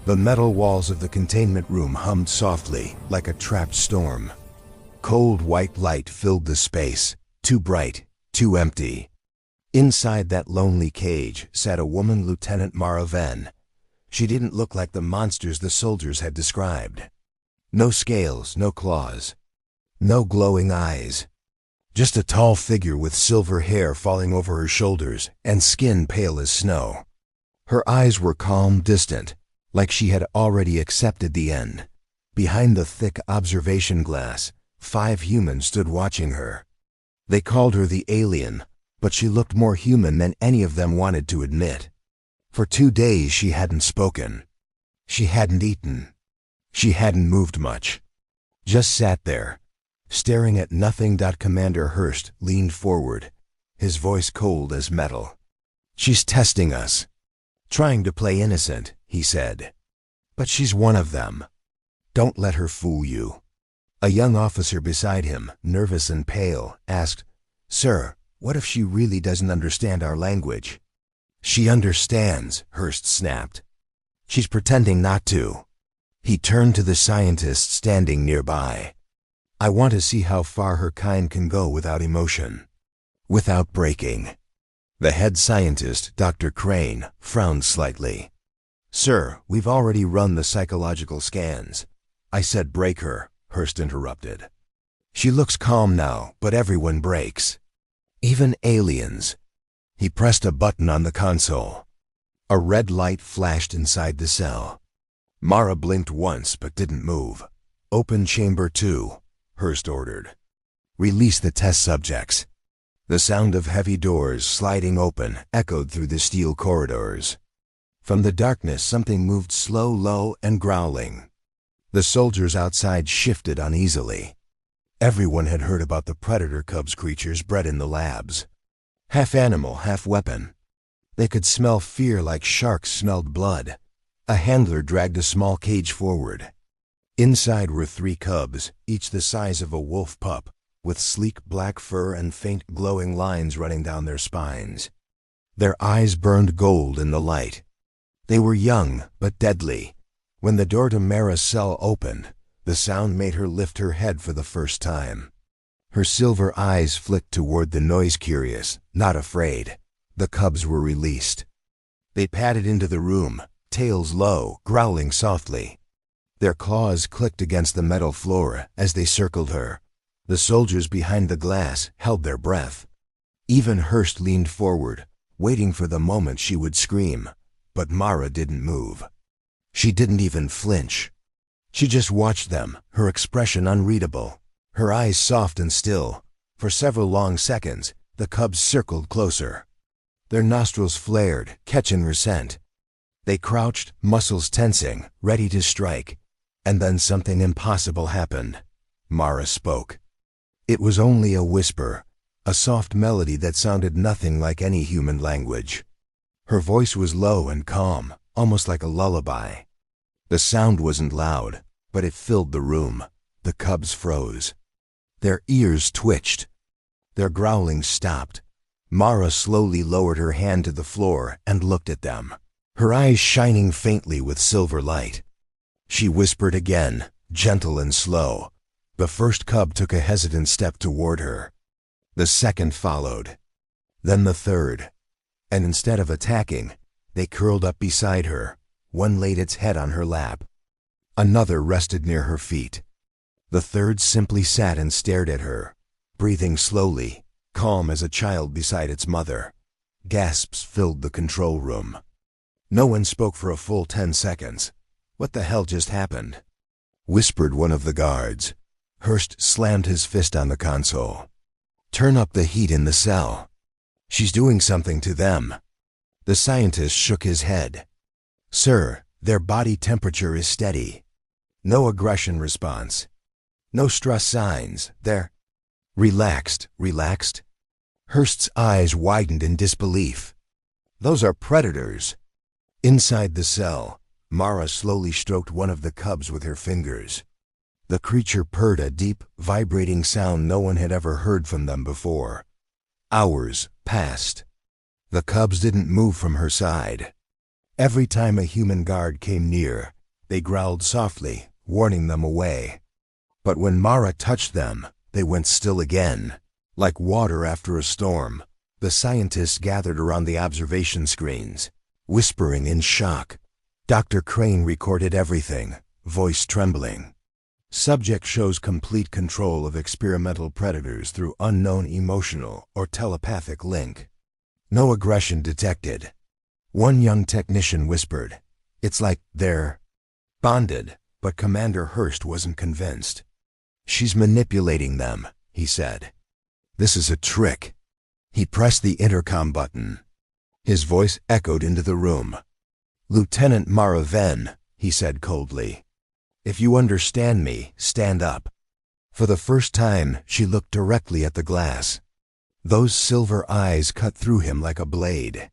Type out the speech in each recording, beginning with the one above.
The metal walls of the containment room hummed softly, like a trapped storm. Cold white light filled the space, too bright, too empty. Inside that lonely cage sat a woman, Lieutenant Mara Venn. She didn't look like the monsters the soldiers had described. No scales, no claws. No glowing eyes. Just a tall figure with silver hair falling over her shoulders and skin pale as snow. Her eyes were calm, distant, like she had already accepted the end. Behind the thick observation glass, 5 humans stood watching her. They called her the alien, but she looked more human than any of them wanted to admit. For 2 days she hadn't spoken. She hadn't eaten. She hadn't moved much. Just sat there, staring at nothing. Commander Hurst leaned forward, his voice cold as metal. "She's testing us. Trying to play innocent," he said. "But she's one of them. Don't let her fool you." A young officer beside him, nervous and pale, asked, "Sir, what if she really doesn't understand our language?" "She understands," Hurst snapped. "She's pretending not to." He turned to the scientist standing nearby. "I want to see how far her kind can go without emotion. Without breaking." The head scientist, Dr. Crane, frowned slightly. "Sir, we've already run the psychological scans." "I said break her," Hurst interrupted. "She looks calm now, but everyone breaks. Even aliens." He pressed a button on the console. A red light flashed inside the cell. Mara blinked once but didn't move. "Open chamber 2, Hurst ordered. "Release the test subjects." The sound of heavy doors sliding open echoed through the steel corridors. From the darkness something moved slow, low, and growling. The soldiers outside shifted uneasily. Everyone had heard about the predator cubs creatures bred in the labs. Half animal, half weapon. They could smell fear like sharks smelled blood. A handler dragged a small cage forward. Inside were 3 cubs, each the size of a wolf pup, with sleek black fur and faint glowing lines running down their spines. Their eyes burned gold in the light. They were young, but deadly. When the door to Mara's cell opened, the sound made her lift her head for the first time. Her silver eyes flicked toward the noise-curious, not afraid. The cubs were released. They padded into the room, tails low, growling softly. Their claws clicked against the metal floor as they circled her. The soldiers behind the glass held their breath. Even Hurst leaned forward, waiting for the moment she would scream, but Mara didn't move. She didn't even flinch. She just watched them, her expression unreadable, her eyes soft and still. For several long seconds, the cubs circled closer. Their nostrils flared, catching her scent. They crouched, muscles tensing, ready to strike. And then something impossible happened. Mara spoke. It was only a whisper, a soft melody that sounded nothing like any human language. Her voice was low and calm, almost like a lullaby. The sound wasn't loud, but it filled the room. The cubs froze. Their ears twitched. Their growling stopped. Mara slowly lowered her hand to the floor and looked at them, her eyes shining faintly with silver light. She whispered again, gentle and slow. The first cub took a hesitant step toward her. The second followed. Then the third. And instead of attacking, they curled up beside her. One laid its head on her lap. Another rested near her feet. The third simply sat and stared at her, breathing slowly, calm as a child beside its mother. Gasps filled the control room. No one spoke for a full 10 seconds. "What the hell just happened?" whispered one of the guards. Hurst slammed his fist on the console. "Turn up the heat in the cell. She's doing something to them." The scientist shook his head. "Sir, their body temperature is steady. No aggression response. No stress signs. They're relaxed." "Relaxed?" Hurst's eyes widened in disbelief. "Those are predators." Inside the cell, Mara slowly stroked one of the cubs with her fingers. The creature purred a deep, vibrating sound no one had ever heard from them before. Hours passed. The cubs didn't move from her side. Every time a human guard came near, they growled softly, warning them away. But when Mara touched them, they went still again. Like water after a storm, the scientists gathered around the observation screens, whispering in shock. Dr. Crane recorded everything, voice trembling. Subject shows complete control of experimental predators through unknown emotional or telepathic link. No aggression detected. One young technician whispered, "It's like they're bonded," but Commander Hurst wasn't convinced. "She's manipulating them," he said. "This is a trick." He pressed the intercom button. His voice echoed into the room. "Lieutenant Mara Venn," he said coldly. "If you understand me, stand up." For the first time, she looked directly at the glass. Those silver eyes cut through him like a blade.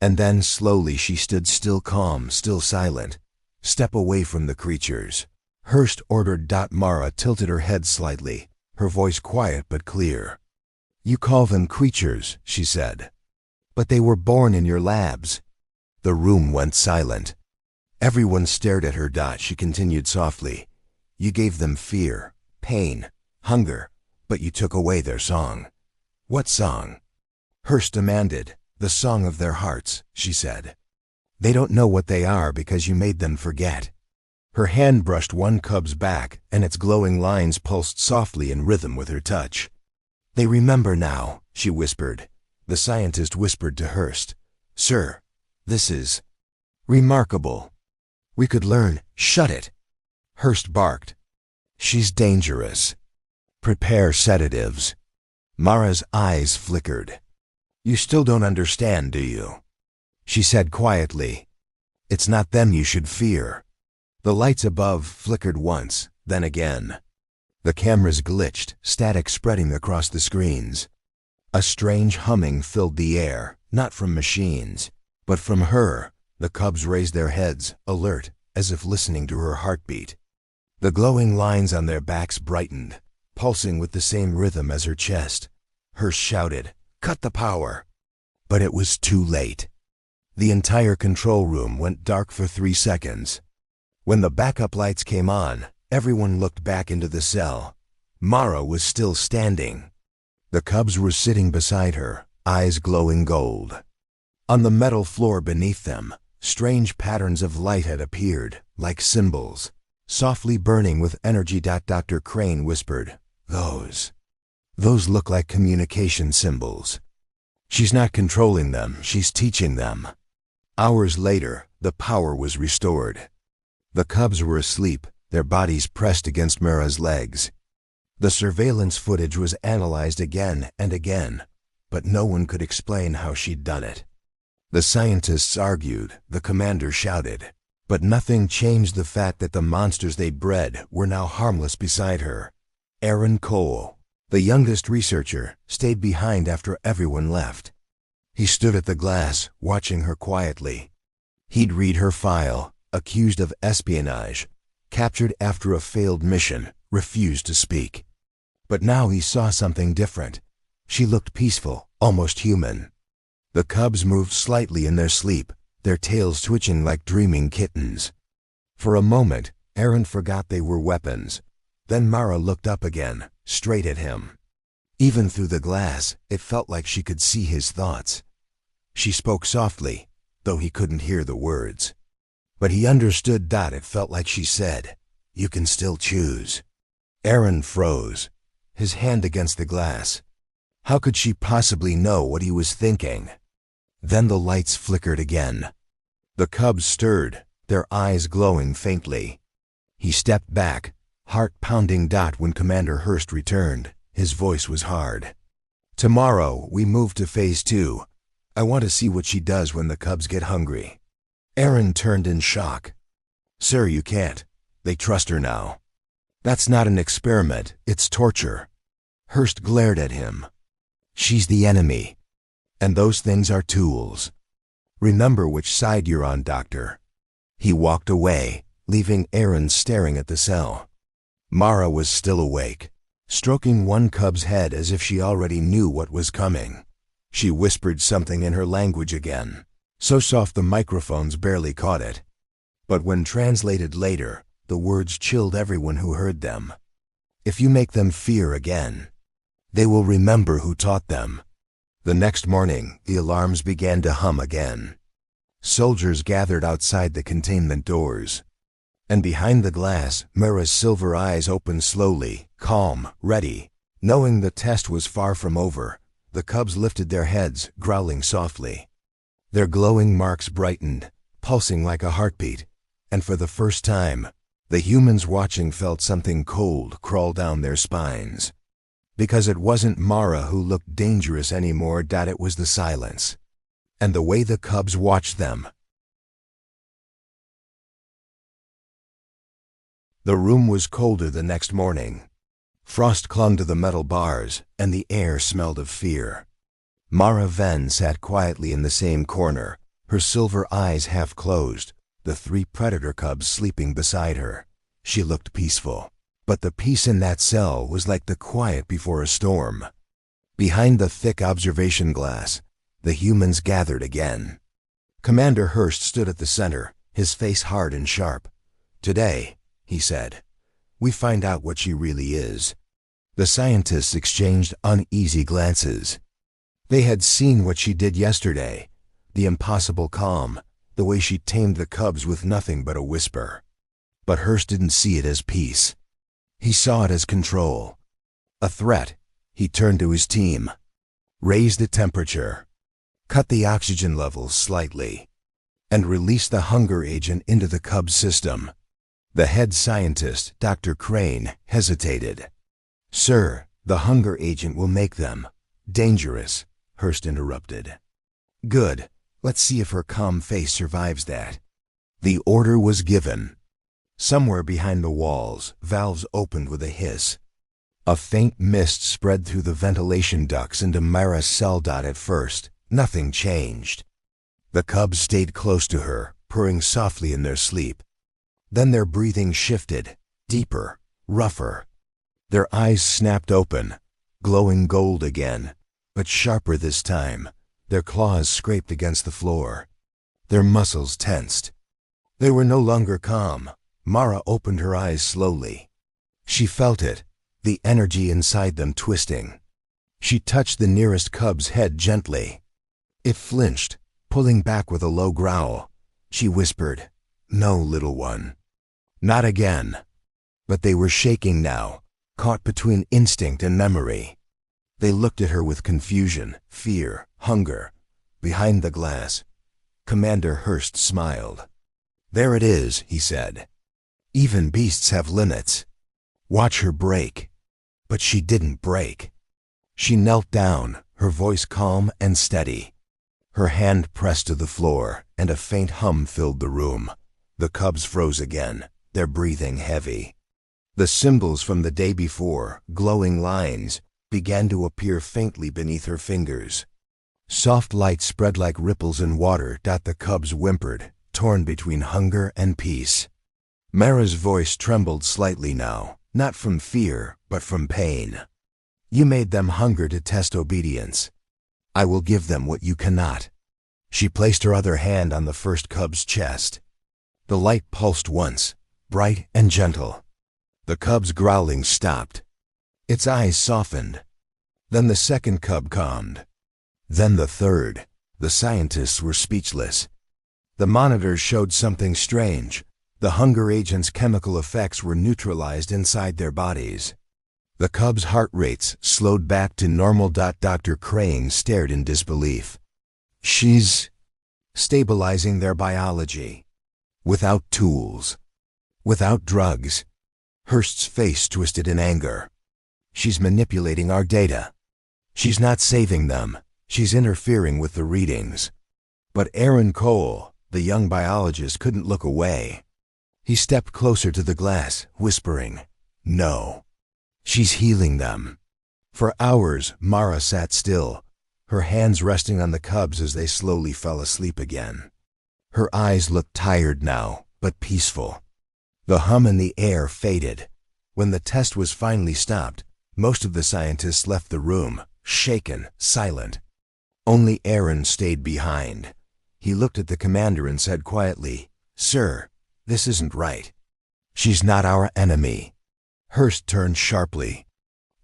And then slowly she stood still, calm, still silent. "Step away from the creatures," Hurst ordered. Mara tilted her head slightly, her voice quiet but clear. "You call them creatures," she said. "But they were born in your labs." The room went silent. Everyone stared at her. She continued softly. "You gave them fear, pain, hunger, but you took away their song." "What song?" Hurst demanded. "The song of their hearts," she said. "They don't know what they are because you made them forget." Her hand brushed one cub's back, and its glowing lines pulsed softly in rhythm with her touch. "They remember now," she whispered. The scientist whispered to Hurst, "Sir, this is remarkable. We could learn." "Shut it," Hurst barked. "She's dangerous. Prepare sedatives." Mara's eyes flickered. "You still don't understand, do you?" she said quietly. "It's not them you should fear." The lights above flickered once, then again. The cameras glitched, static spreading across the screens. A strange humming filled the air, not from machines, but from her. The cubs raised their heads, alert, as if listening to her heartbeat. The glowing lines on their backs brightened, pulsing with the same rhythm as her chest. Hurst shouted, "Cut the power!" But it was too late. The entire control room went dark for 3 seconds. When the backup lights came on, everyone looked back into the cell. Mara was still standing. The cubs were sitting beside her, eyes glowing gold. On the metal floor beneath them, strange patterns of light had appeared, like symbols, softly burning with energy. Dr. Crane whispered, Those look like communication symbols. She's not controlling them, she's teaching them." Hours later, the power was restored. The cubs were asleep, their bodies pressed against Mara's legs. The surveillance footage was analyzed again and again, but no one could explain how she'd done it. The scientists argued, the commander shouted, but nothing changed the fact that the monsters they bred were now harmless beside her. Aaron Cole, the youngest researcher, stayed behind after everyone left. He stood at the glass, watching her quietly. He'd read her file, accused of espionage, captured after a failed mission, refused to speak. But now he saw something different. She looked peaceful, almost human. The cubs moved slightly in their sleep, their tails twitching like dreaming kittens. For a moment, Aaron forgot they were weapons. Then Mara looked up again, straight at him. Even through the glass, it felt like she could see his thoughts. She spoke softly, though he couldn't hear the words. But he understood. It felt like she said, "You can still choose." Aaron froze, his hand against the glass. How could she possibly know what he was thinking? Then the lights flickered again. The cubs stirred, their eyes glowing faintly. He stepped back, heart pounding. When Commander Hurst returned, his voice was hard. "Tomorrow, we move to Phase 2. I want to see what she does when the cubs get hungry." Aaron turned in shock. "Sir, you can't. They trust her now." "That's not an experiment, it's torture." Hurst glared at him. "She's the enemy. And those things are tools. Remember which side you're on, Doctor." He walked away, leaving Aaron staring at the cell. Mara was still awake, stroking one cub's head as if she already knew what was coming. She whispered something in her language again. so soft the microphones barely caught it. But when translated later, the words chilled everyone who heard them. If you make them fear again, they will remember who taught them. The next morning, the alarms began to hum again. Soldiers gathered outside the containment doors. And behind the glass, Mira's silver eyes opened slowly, calm, ready. Knowing the test was far from over, the cubs lifted their heads, growling softly. Their glowing marks brightened, pulsing like a heartbeat, and for the first time, the humans watching felt something cold crawl down their spines. Because it wasn't Mara who looked dangerous anymore, it was the silence. And the way the cubs watched them. The room was colder the next morning. Frost clung to the metal bars, and the air smelled of fear. Mara Ven sat quietly in the same corner, her silver eyes half closed, the 3 predator cubs sleeping beside her. She looked peaceful, but the peace in that cell was like the quiet before a storm. Behind the thick observation glass, the humans gathered again. Commander Hurst stood at the center, his face hard and sharp. "Today," he said, "we find out what she really is." The scientists exchanged uneasy glances. They had seen what she did yesterday, the impossible calm, the way she tamed the cubs with nothing but a whisper. But Hurst didn't see it as peace. He saw it as control. A threat. He turned to his team. Raise the temperature. Cut the oxygen levels slightly. And release the hunger agent into the cub's system. The head scientist, Dr. Crane, hesitated. "Sir, the hunger agent will make them dangerous," Hurst interrupted. "Good. Let's see if her calm face survives that." The order was given. Somewhere behind the walls, valves opened with a hiss. A faint mist spread through the ventilation ducts into Mara's cell. At first, nothing changed. The cubs stayed close to her, purring softly in their sleep. Then their breathing shifted, deeper, rougher. Their eyes snapped open, glowing gold again, but sharper this time. Their claws scraped against the floor. Their muscles tensed. They were no longer calm. Mara opened her eyes slowly. She felt it, the energy inside them twisting. She touched the nearest cub's head gently. It flinched, pulling back with a low growl. She whispered, "No, little one." Not again. But they were shaking now, caught between instinct and memory. They looked at her with confusion, fear, hunger. Behind the glass, Commander Hurst smiled. "There it is," he said. "Even beasts have limits. Watch her break." But she didn't break. She knelt down, her voice calm and steady. Her hand pressed to the floor, and a faint hum filled the room. The cubs froze again, their breathing heavy. The symbols from the day before, glowing lines, began to appear faintly beneath her fingers. Soft light spread like ripples in water. The cubs whimpered, torn between hunger and peace. Mara's voice trembled slightly now, not from fear, but from pain. "You made them hunger to test obedience. I will give them what you cannot." She placed her other hand on the first cub's chest. The light pulsed once, bright and gentle. The cub's growling stopped. Its eyes softened. Then the second cub calmed. Then the third. The scientists were speechless. The monitors showed something strange. The hunger agent's chemical effects were neutralized inside their bodies. The cubs' heart rates slowed back to normal. Dr. Crane stared in disbelief. "She's stabilizing their biology. Without tools. Without drugs." Hurst's face twisted in anger. "She's manipulating our data. She's not saving them. She's interfering with the readings." But Aaron Cole, the young biologist, couldn't look away. He stepped closer to the glass, whispering, "No. She's healing them." For hours, Mara sat still, her hands resting on the cubs as they slowly fell asleep again. Her eyes looked tired now, but peaceful. The hum in the air faded. When the test was finally stopped, most of the scientists left the room, shaken, silent. Only Aaron stayed behind. He looked at the commander and said quietly, "Sir, this isn't right. She's not our enemy." Hurst turned sharply.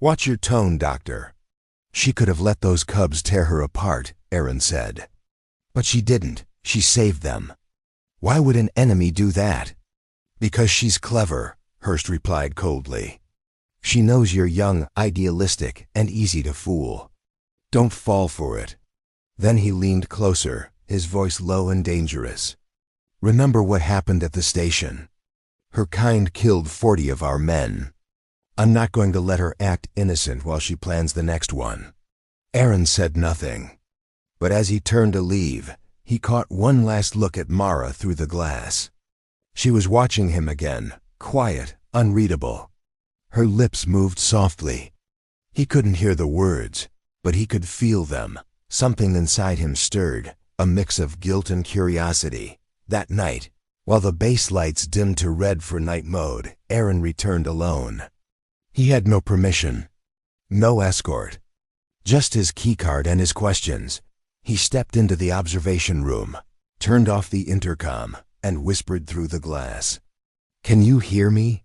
"Watch your tone, Doctor." "She could have let those cubs tear her apart," Aaron said. "But she didn't. She saved them." "Why would an enemy do that?" "Because she's clever," Hurst replied coldly. "She knows you're young, idealistic, and easy to fool. Don't fall for it." Then he leaned closer, his voice low and dangerous. "Remember what happened at the station? Her kind killed 40 of our men. I'm not going to let her act innocent while she plans the next one." Aaron said nothing. But as he turned to leave, he caught one last look at Mara through the glass. She was watching him again, quiet, unreadable. Her lips moved softly. He couldn't hear the words, but he could feel them. Something inside him stirred, a mix of guilt and curiosity. That night, while the base lights dimmed to red for night mode, Aaron returned alone. He had no permission, no escort, just his keycard and his questions. He stepped into the observation room, turned off the intercom, and whispered through the glass, "Can you hear me?"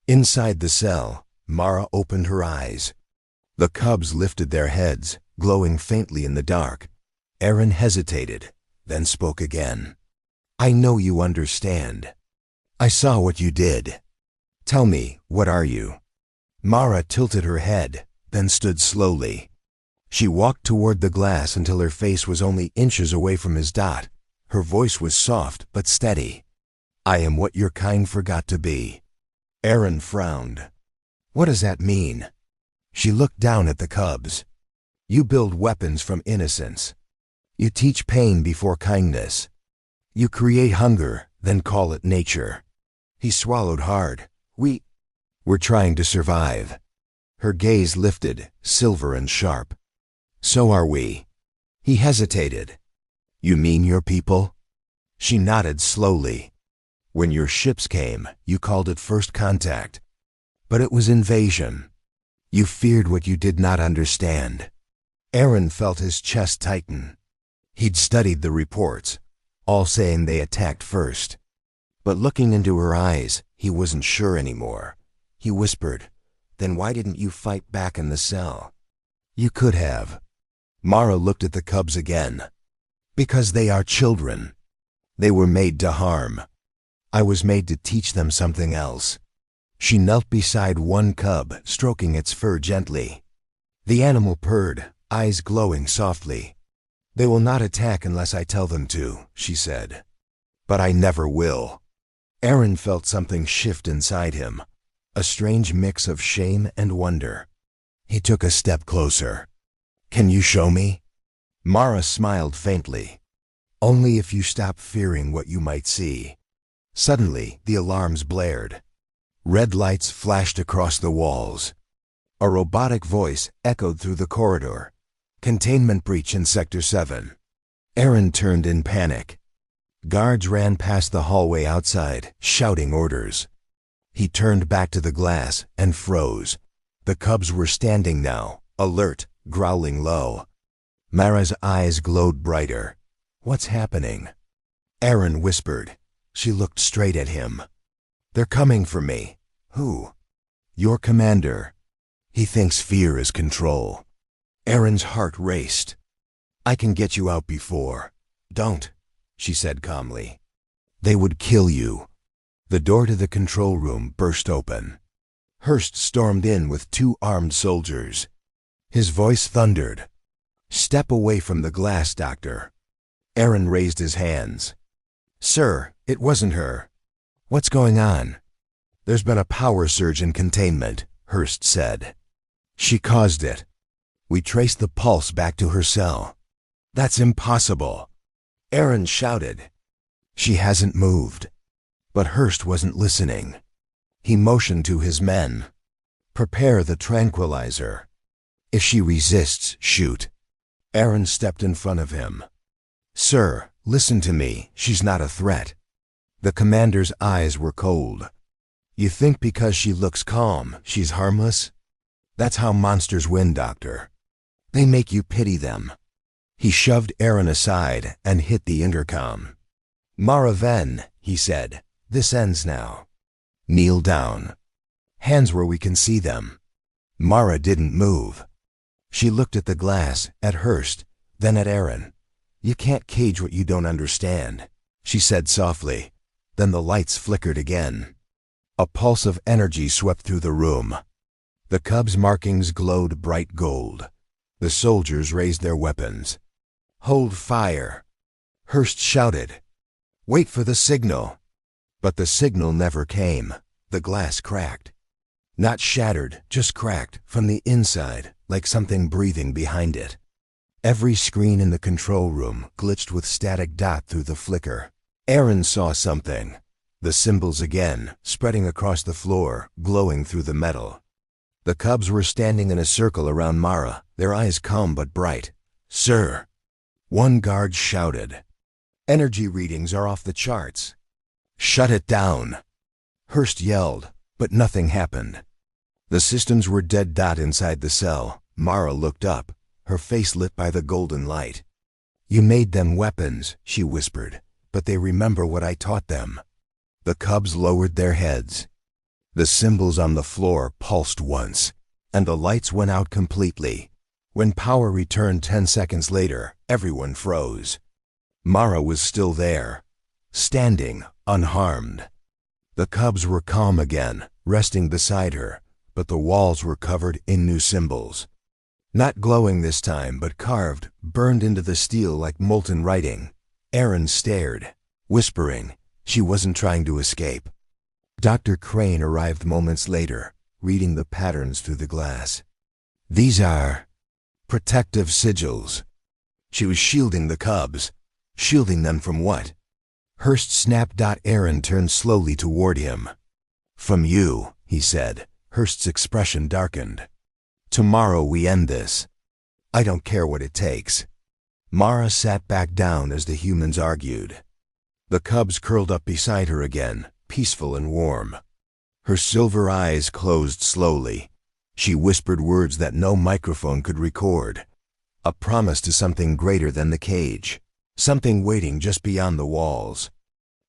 Inside the cell, Mara opened her eyes. The cubs lifted their heads, glowing faintly in the dark. Aaron hesitated, then spoke again. "I know you understand. I saw what you did. Tell me, what are you?" Mara tilted her head, then stood slowly. She walked toward the glass until her face was only inches away from his dot. Her voice was soft but steady. "I am what your kind forgot to be." Aaron frowned. "What does that mean?" She looked down at the cubs. "You build weapons from innocence. You teach pain before kindness. You create hunger, then call it nature." He swallowed hard. We're trying to survive." Her gaze lifted, silver and sharp. "So are we." He hesitated. "You mean your people?" She nodded slowly. "When your ships came, you called it first contact. But it was invasion. You feared what you did not understand." Aaron felt his chest tighten. He'd studied the reports, all saying they attacked first. But looking into her eyes, he wasn't sure anymore. He whispered, "Then why didn't you fight back in the cell?" "You could have." Mara looked at the cubs again. "Because they are children. They were made to harm. I was made to teach them something else." She knelt beside one cub, stroking its fur gently. The animal purred, eyes glowing softly. "They will not attack unless I tell them to," she said. "But I never will." Aaron felt something shift inside him, a strange mix of shame and wonder. He took a step closer. "Can you show me?" Mara smiled faintly. "Only if you stop fearing what you might see." Suddenly, the alarms blared. Red lights flashed across the walls. A robotic voice echoed through the corridor. "Containment breach in Sector 7. Aaron turned in panic. Guards ran past the hallway outside, shouting orders. He turned back to the glass and froze. The cubs were standing now, alert, growling low. Mara's eyes glowed brighter. "What's happening?" Aaron whispered. She looked straight at him. "They're coming for me." "Who?" "Your commander. He thinks fear is control." Aaron's heart raced. "I can get you out before." "Don't," she said calmly. "They would kill you." The door to the control room burst open. Hurst stormed in with 2 armed soldiers. His voice thundered. "Step away from the glass, Doctor." Aaron raised his hands. "Sir, it wasn't her." "What's going on?" "There's been a power surge in containment," Hurst said. "She caused it. We traced the pulse back to her cell." "That's impossible!" Aaron shouted. "She hasn't moved." But Hurst wasn't listening. He motioned to his men. "Prepare the tranquilizer. If she resists, shoot." Aaron stepped in front of him. "Sir, listen to me. She's not a threat." The commander's eyes were cold. "You think because she looks calm, she's harmless? That's how monsters win, Doctor. They make you pity them. He shoved Aaron aside and hit the intercom. "Mara Ven," he said, "this ends now. Kneel down. Hands where we can see them." Mara didn't move. She looked at the glass, at Hurst, then at Aaron. "You can't cage what you don't understand," she said softly. Then the lights flickered again. A pulse of energy swept through the room. The Cubs' markings glowed bright gold. The soldiers raised their weapons. "Hold fire!" Hurst shouted. "Wait for the signal!" But the signal never came. The glass cracked. Not shattered, just cracked, from the inside, like something breathing behind it. Every screen in the control room glitched with static dot through the flicker. Aaron saw something. The symbols again, spreading across the floor, glowing through the metal. The Cubs were standing in a circle around Mara, their eyes calm but bright. "Sir!" One guard shouted. "Energy readings are off the charts." "Shut it down!" Hurst yelled, but nothing happened. The systems were dead dot inside the cell. Mara looked up, her face lit by the golden light. "You made them weapons," she whispered, "but they remember what I taught them." The Cubs lowered their heads. The symbols on the floor pulsed once, and the lights went out completely. When power returned 10 seconds later, everyone froze. Mara was still there, standing, unharmed. The Cubs were calm again, resting beside her, but the walls were covered in new symbols. Not glowing this time, but carved, burned into the steel like molten writing. Aaron stared, whispering. She wasn't trying to escape. Dr. Crane arrived moments later, reading the patterns through the glass. "These are protective sigils." She was shielding the Cubs. Shielding them from what? Hurst snapped. Aaron turned slowly toward him. "From you," he said. Hurst's expression darkened. "Tomorrow we end this. I don't care what it takes." Mara sat back down as the humans argued. The Cubs curled up beside her again, peaceful and warm. Her silver eyes closed slowly. She whispered words that no microphone could record. A promise to something greater than the cage. Something waiting just beyond the walls.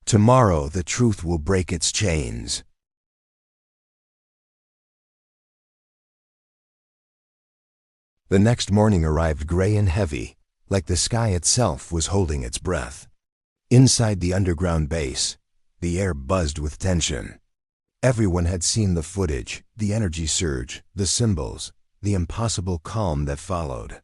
Tomorrow the truth will break its chains. The next morning arrived gray and heavy, like the sky itself was holding its breath. Inside the underground base, the air buzzed with tension. Everyone had seen the footage, the energy surge, the symbols, the impossible calm that followed.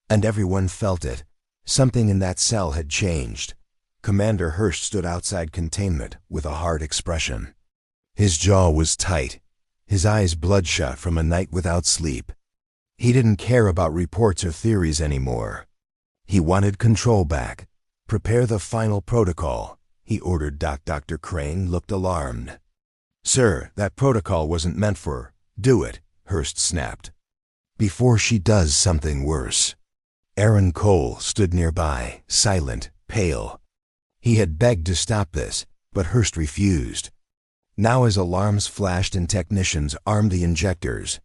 And everyone felt it. Something in that cell had changed. Commander Hurst stood outside containment with a hard expression. His jaw was tight, his eyes bloodshot from a night without sleep. He didn't care about reports or theories anymore. He wanted control back. "Prepare the final protocol," he ordered. Dr. Crane looked alarmed. "Sir, that protocol wasn't meant for—" "Do it," Hurst snapped. "Before she does something worse." Aaron Cole stood nearby, silent, pale. He had begged to stop this, but Hurst refused. Now as alarms flashed and technicians armed the injectors,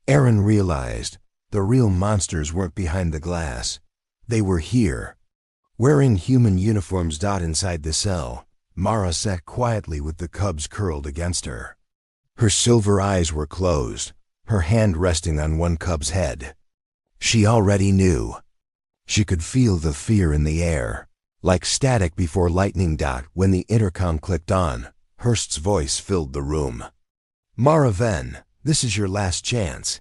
Aaron realized the real monsters weren't behind the glass. They were here. Wearing human uniforms. Inside the cell, Mara sat quietly with the Cubs curled against her. Her silver eyes were closed, her hand resting on one Cub's head. She already knew. She could feel the fear in the air, like static before lightning. When the intercom clicked on, Hurst's voice filled the room. "Mara Ven, this is your last chance.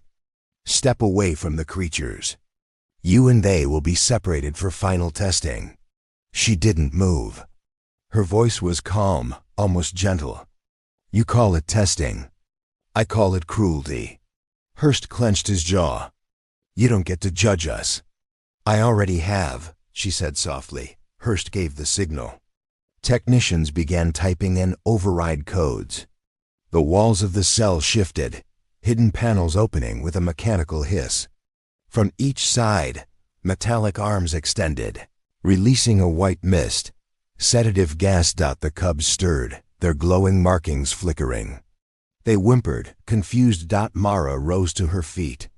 Step away from the creatures. You and they will be separated for final testing." She didn't move. Her voice was calm, almost gentle. "You call it testing. I call it cruelty." Hurst clenched his jaw. "You don't get to judge us." "I already have," she said softly. Hurst gave the signal. Technicians began typing in override codes. The walls of the cell shifted, hidden panels opening with a mechanical hiss. From each side, metallic arms extended, releasing a white mist. Sedative gas. The Cubs stirred, their glowing markings flickering. They whimpered, confused. Mara rose to her feet.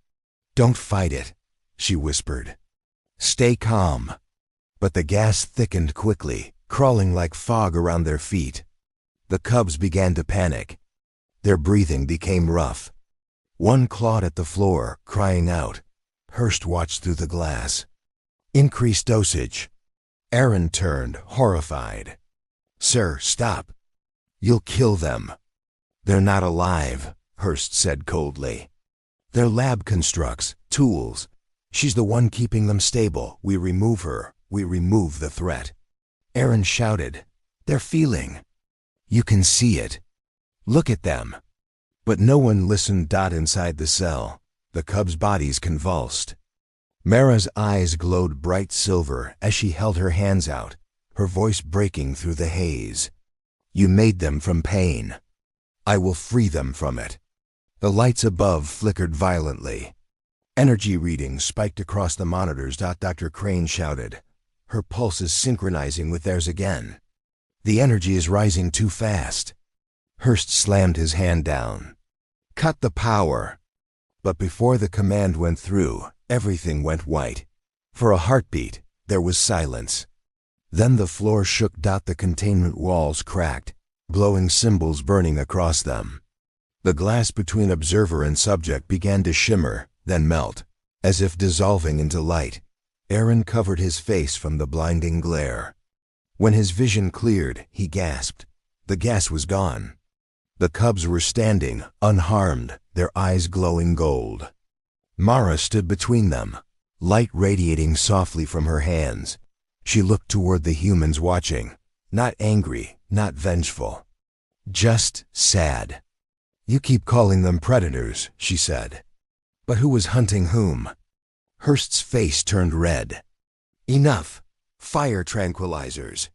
"Don't fight it," she whispered. Stay calm. But the gas thickened quickly, crawling like fog around their feet. The cubs began to panic. Their breathing became rough. One clawed at the floor, crying out. Hurst watched through the glass. Increased dosage. Aaron turned, horrified. Sir, stop. You'll kill them. They're not alive, Hurst said coldly. They're lab constructs, tools. She's the one keeping them stable. We remove her. We remove the threat. Aaron shouted. They're feeling. You can see it. Look at them. But no one listened. Inside the cell, the cubs' bodies convulsed. Mara's eyes glowed bright silver as she held her hands out, her voice breaking through the haze. You made them from pain. I will free them from it. The lights above flickered violently. Energy readings spiked across the monitors. Dr. Crane shouted. Her pulse is synchronizing with theirs again. The energy is rising too fast. Hurst slammed his hand down. Cut the power. But before the command went through, everything went white. For a heartbeat, there was silence. Then the floor shook. The containment walls cracked, glowing symbols burning across them. The glass between observer and subject began to shimmer, then melt, as if dissolving into light. Aaron covered his face from the blinding glare. When his vision cleared, he gasped. The gas was gone. The cubs were standing, unharmed, their eyes glowing gold. Mara stood between them, light radiating softly from her hands. She looked toward the humans watching, not angry, not vengeful. Just sad. You keep calling them predators, she said. But who was hunting whom? Hurst's face turned red. Enough. Fire tranquilizers.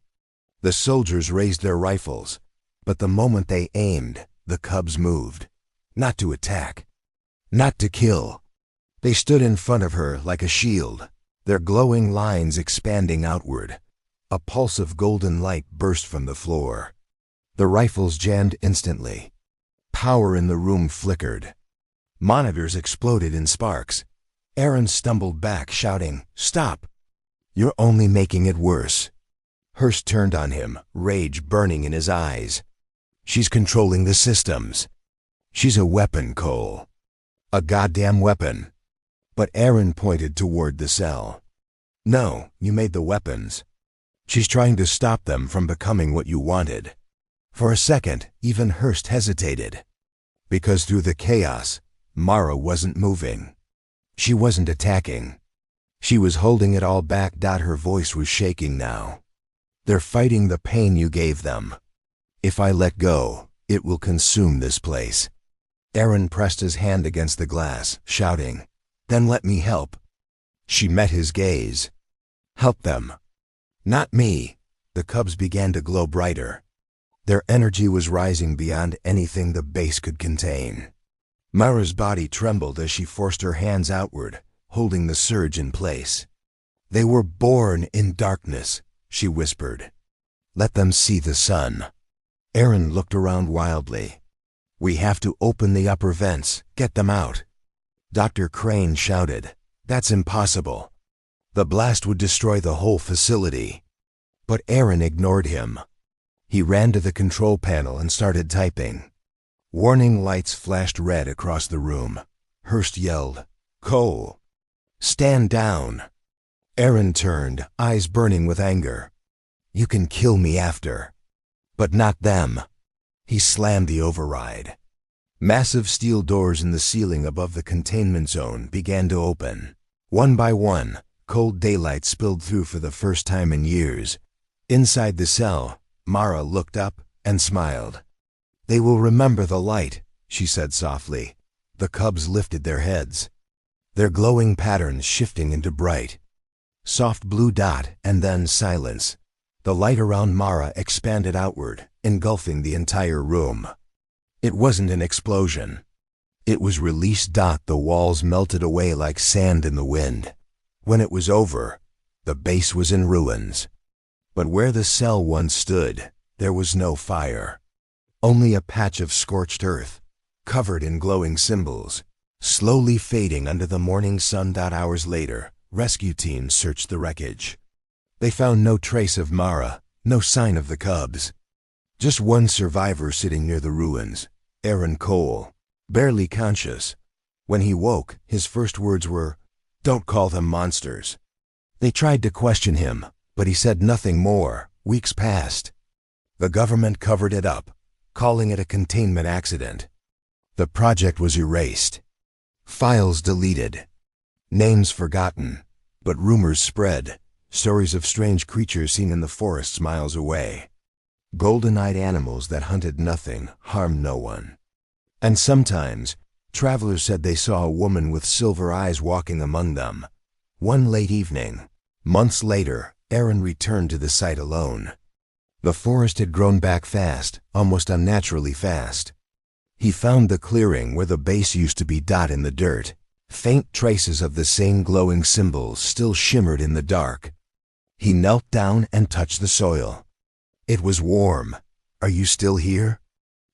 The soldiers raised their rifles, but the moment they aimed, the cubs moved. Not to attack. Not to kill. They stood in front of her like a shield, their glowing lines expanding outward. A pulse of golden light burst from the floor. The rifles jammed instantly. Power in the room flickered. Monitors exploded in sparks. Aaron stumbled back, shouting, Stop! You're only making it worse. Hurst turned on him, rage burning in his eyes. She's controlling the systems. She's a weapon, Cole. A goddamn weapon. But Aaron pointed toward the cell. No, you made the weapons. She's trying to stop them from becoming what you wanted. For a second, even Hurst hesitated. Because through the chaos, Mara wasn't moving. She wasn't attacking. She was holding it all back. Her voice was shaking now. They're fighting the pain you gave them. If I let go, it will consume this place. Aaron pressed his hand against the glass, shouting, Then let me help. She met his gaze. Help them. Not me. The cubs began to glow brighter. Their energy was rising beyond anything the base could contain. Mara's body trembled as she forced her hands outward, holding the surge in place. They were born in darkness, she whispered. Let them see the sun. Aaron looked around wildly. We have to open the upper vents, get them out. Dr. Crane shouted, That's impossible. The blast would destroy the whole facility. But Aaron ignored him. He ran to the control panel and started typing. Warning lights flashed red across the room. Hurst yelled, Cole! Stand down! Aaron turned, eyes burning with anger. You can kill me after. But not them. He slammed the override. Massive steel doors in the ceiling above the containment zone began to open. One by one, cold daylight spilled through for the first time in years. Inside the cell, Mara looked up and smiled. They will remember the light, she said softly. The cubs lifted their heads. Their glowing patterns shifting into bright. Soft blue dot and then silence. The light around Mara expanded outward, engulfing the entire room. It wasn't an explosion. It was release. The walls melted away like sand in the wind. When it was over, the base was in ruins. But where the cell once stood, there was no fire. Only a patch of scorched earth, covered in glowing symbols, slowly fading under the morning sun. Hours later, rescue teams searched the wreckage. They found no trace of Mara, no sign of the cubs. Just one survivor sitting near the ruins, Aaron Cole, barely conscious. When he woke, his first words were, "Don't call them monsters." They tried to question him, but he said nothing more. Weeks passed. The government covered it up, calling it a containment accident. The project was erased. Files deleted. Names forgotten. But rumors spread, stories of strange creatures seen in the forests miles away. Golden-eyed animals that hunted nothing, harmed no one. And sometimes, travelers said they saw a woman with silver eyes walking among them. One late evening, months later, Aaron returned to the site alone. The forest had grown back fast, almost unnaturally fast. He found the clearing where the base used to be dot in the dirt. Faint traces of the same glowing symbols still shimmered in the dark. He knelt down and touched the soil. It was warm. "Are you still here?"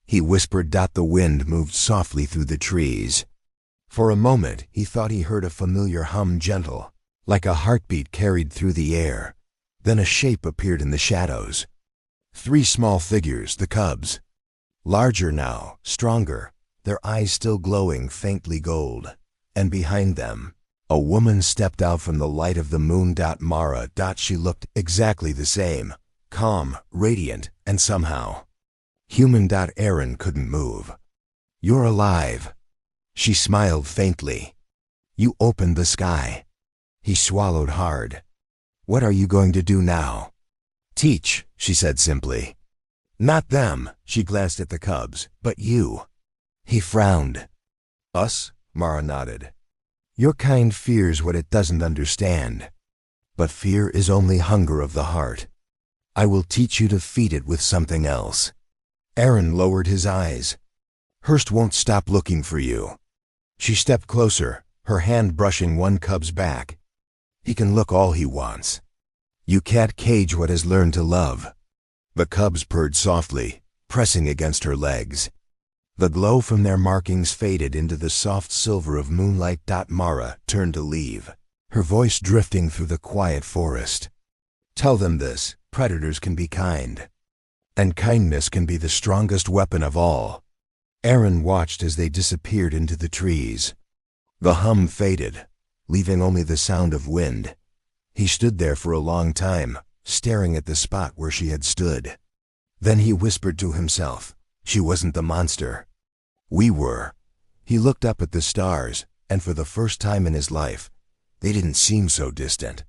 he whispered. The wind moved softly through the trees. For a moment, he thought he heard a familiar hum, gentle, like a heartbeat carried through the air. Then a shape appeared in the shadows. 3 small figures, the cubs. Larger now, stronger, their eyes still glowing faintly gold. And behind them, a woman stepped out from the light of the moon. Mara. She looked exactly the same, calm, radiant, and somehow human. Aaron couldn't move. "You're alive." She smiled faintly. "You opened the sky." He swallowed hard. "What are you going to do now?" "Teach," she said simply. "Not them," she glanced at the cubs, "but you." He frowned. "Us?" Mara nodded. "Your kind fears what it doesn't understand. But fear is only hunger of the heart. I will teach you to feed it with something else." Aaron lowered his eyes. "Hurst won't stop looking for you." She stepped closer, her hand brushing one cub's back. "He can look all he wants. You can't cage what has learned to love." The cubs purred softly, pressing against her legs. The glow from their markings faded into the soft silver of moonlight. Mara turned to leave, her voice drifting through the quiet forest. "Tell them this: predators can be kind. And kindness can be the strongest weapon of all." Aaron watched as they disappeared into the trees. The hum faded, leaving only the sound of wind. He stood there for a long time, staring at the spot where she had stood. Then he whispered to himself, "She wasn't the monster. We were." He looked up at the stars, and for the first time in his life, they didn't seem so distant.